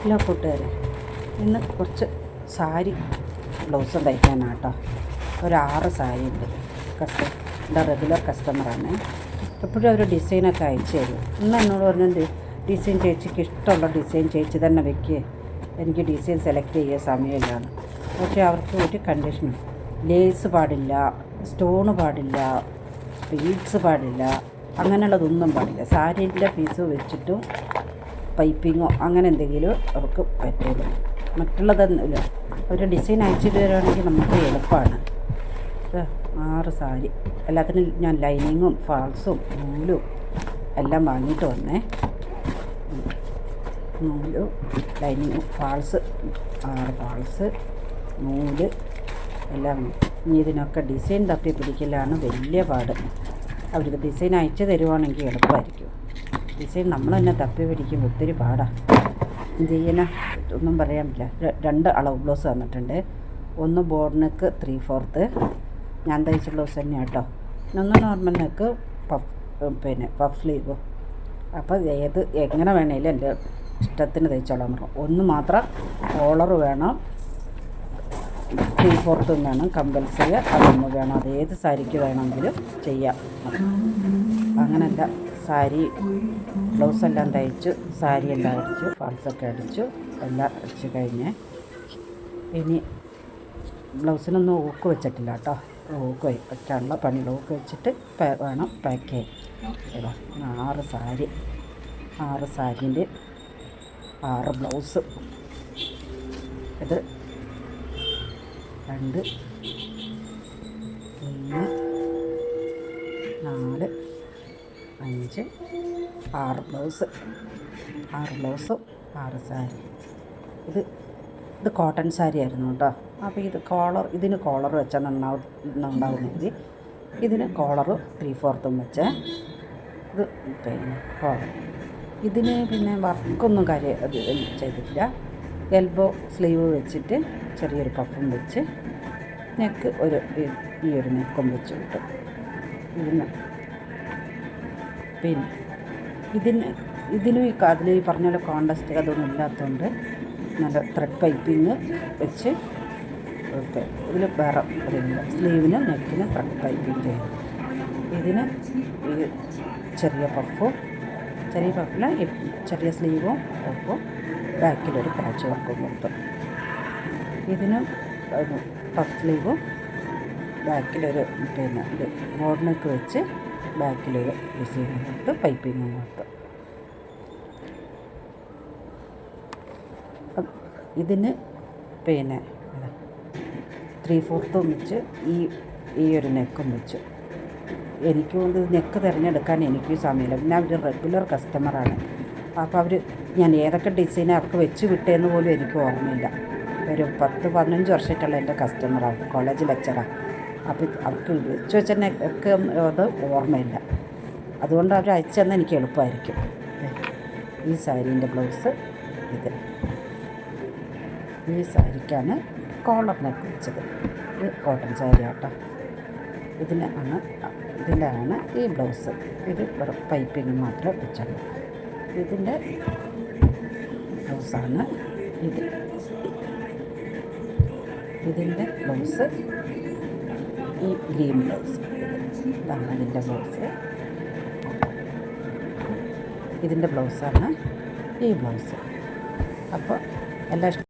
Hello കൂട്ടുകാരെ, ഇന്ന് കുറച്ച് സാരി ബ്ലൗസും തയ്ക്കാനാണ് കേട്ടോ. ഒരു 6 സാരി ഉണ്ട്. എൻ്റെ റെഗുലർ കസ്റ്റമറാണ്. എപ്പോഴും അവർ ഡിസൈനൊക്കെ അയച്ചു തരും. ഇന്ന് എന്നോട് പറഞ്ഞത് ഡിസൈൻ ചേച്ചിക്ക് ഇഷ്ടമുള്ള ഡിസൈൻ ചേച്ചി തന്നെ വെക്കുക, എനിക്ക് ഡിസൈൻ സെലക്ട് ചെയ്യുക സമയമില്ലാണ്. പക്ഷേ അവർക്ക് ഒരു കണ്ടീഷനും, ലേസ് പാടില്ല, സ്റ്റോണ് പാടില്ല, ബീഡ്സ് പാടില്ല, അങ്ങനെയുള്ളതൊന്നും പാടില്ല. സാരീൻ്റെ പീസ് വെച്ചിട്ടും പൈപ്പിങ്ങോ അങ്ങനെ എന്തെങ്കിലും അവർക്ക് പറ്റുള്ളൂ. മറ്റുള്ളതൊന്നുമില്ല. ഒരു ഡിസൈൻ അയച്ചിട്ട് തരുവാണെങ്കിൽ നമുക്ക് എളുപ്പമാണ്. 6 സാരി എല്ലാത്തിനും ഞാൻ ലൈനിങ്ങും ഫാൾസും നൂലും എല്ലാം വാങ്ങിയിട്ട് വന്നേ. നൂലും ലൈനിങ്ങും ഫാൾസ് 6 ഫാൾസ് നൂല് എല്ലാം. ഇനി ഇതിനൊക്കെ ഡിസൈൻ തപ്പി പിടിക്കലാണ് വലിയ പാട്. അവർക്ക് ഡിസൈൻ അയച്ചു തരുവാണെങ്കിൽ എളുപ്പമായിരിക്കും. ഡിസൈൻ നമ്മൾ തന്നെ തപ്പി പിടിക്കുമ്പോൾ ഒത്തിരി പാടാണ്. എന്ത് ചെയ്യാനാ, ഒന്നും പറയാൻ പറ്റില്ല. 2 അളവ് ബ്ലൗസ് തന്നിട്ടുണ്ട്. ഒന്ന് ബോർഡ് നെക്ക് 3/4 ഞാൻ തയ്ച്ച ബ്ലൗസ് തന്നെയാണ് കേട്ടോ. ഒന്ന് നോർമൽ നെക്ക് പഫ് സ്ലീവ്. അപ്പോൾ എങ്ങനെ വേണേലും എൻ്റെ ഇഷ്ടത്തിന് തയ്ച്ചോളാൻ പറഞ്ഞു. ഒന്ന് മാത്രം കോളർ വേണം, 3/4 വേണം കമ്പൽസറി. അതൊന്ന് വേണം. അത് ഏത് സാരിക്ക് വേണമെങ്കിലും ചെയ്യാം. അങ്ങനെയല്ല, സാരി ബ്ലൗസെല്ലാം തയ്ച്ചു, സാരി എല്ലാം അടിച്ചു, ഫാൾസൊക്കെ അടിച്ചു, എല്ലാം അടിച്ചു കഴിഞ്ഞ് ഇനി ബ്ലൗസിനൊന്നും ഊക്ക് വെച്ചിട്ടില്ല കേട്ടോ. ഊക്ക് വെക്കാനുള്ള പണിയുള്ള ഊക്ക് വെച്ചിട്ട് വേണം പാക്ക് ചെയ്യാൻ. 6 സാരി, 6 സാരീൻ്റെ 6 ബ്ലൗസ്. ഇത് 2 3 4 5 6 ബ്ലൗസ്, 6 ബ്ലൗസും 6 സാരി. ഇത് കോട്ടൺ സാരി ആയിരുന്നു കേട്ടോ. അപ്പോൾ ഇതിന് കോളർ വെച്ചാൽ നന്നാവുന്നെങ്കിൽ ഇതിന് കോളർ 3/4 വെച്ച്. ഇത് കോളർ ഇതിന് പിന്നെ വർക്കൊന്നും ചെയ്തിട്ടില്ല. എൽബോ സ്ലീവ് വെച്ചിട്ട് ചെറിയൊരു പഫും വെച്ച് നെക്ക് ഈ ഒരു നെക്കും വെച്ച് കിട്ടും. പിന്നെ ഇതിനും അതിൽ ഈ പറഞ്ഞ പോലെ കോൺട്രാസ്റ്റ് അതൊന്നും ഇല്ലാത്തതുകൊണ്ട് നല്ല ത്രെഡ് പൈപ്പിങ് വെച്ച് ഇതിൽ വേറെ സ്ലീവിനും നെക്കിനും ത്രെഡ് പൈപ്പിങ് ചെയ്യും. ഇതിന് ഈ ചെറിയ പഫിൽ ചെറിയ സ്ലീവും പഫും ബാക്കിലൊരു പാച്ച് വർക്കും കൊടുത്തു. ഇതിന് പഫ് സ്ലീവും ബാക്കിലൊരു ഇത് ബോർഡ് നെക്ക് വെച്ച് ബാക്കിലൊരു ഡിസൈനും കൊടുത്ത് പൈപ്പിങ്ങും കൊടുത്തു. ഇതിന് 3/4 വെച്ച് ഈ ഒരു നെക്കും വെച്ചു. എനിക്ക് തോന്നുന്നത് നെക്ക് തിരഞ്ഞെടുക്കാൻ എനിക്ക് സമയമില്ല. പിന്നെ അവർ റെഗുലർ കസ്റ്റമറാണ്. അപ്പോൾ ഞാൻ ഏതൊക്കെ ഡിസൈൻ അവർക്ക് വെച്ച് വിട്ടതെന്ന് പോലും എനിക്ക് ഓർമ്മയില്ല. ഒരു 10-15 വർഷമായിട്ടുള്ള എൻ്റെ കസ്റ്റമറാണ്, കോളേജ് ലെക്ചറാണ്. അപ്പോൾ അവർക്ക് വെച്ച് വെച്ച നെക്ക് അത് ഓർമ്മയില്ല. അതുകൊണ്ട് അവർ അയച്ചു തന്നാൽ എനിക്ക് എളുപ്പമായിരിക്കും. ഈ സാരീൻ്റെ ബ്ലൗസ് ഈ സാരിക്കാണ് കോളർ നെക്ക് വെച്ചത്. ഇത് കോട്ടൺ സാരി ആട്ടോ. ഇതിൻ്റെ ആണ് ഈ ബ്ലൗസ്. ഇത് പൈപ്പിങ് മാത്രം വെച്ചുള്ളൂ. ഇതിൻ്റെ ബ്ലൗസാണ് ഇത്. ഇതിൻ്റെ ബ്ലൗസ് ഈ ഗ്രീൻ ബ്ലൗസ്. ഇതാണ് ഇതിൻ്റെ ബ്ലൗസ്. ഇതിൻ്റെ ബ്ലൗസാണ് ഈ ബ്ലൗസ്. അപ്പോൾ എല്ലാം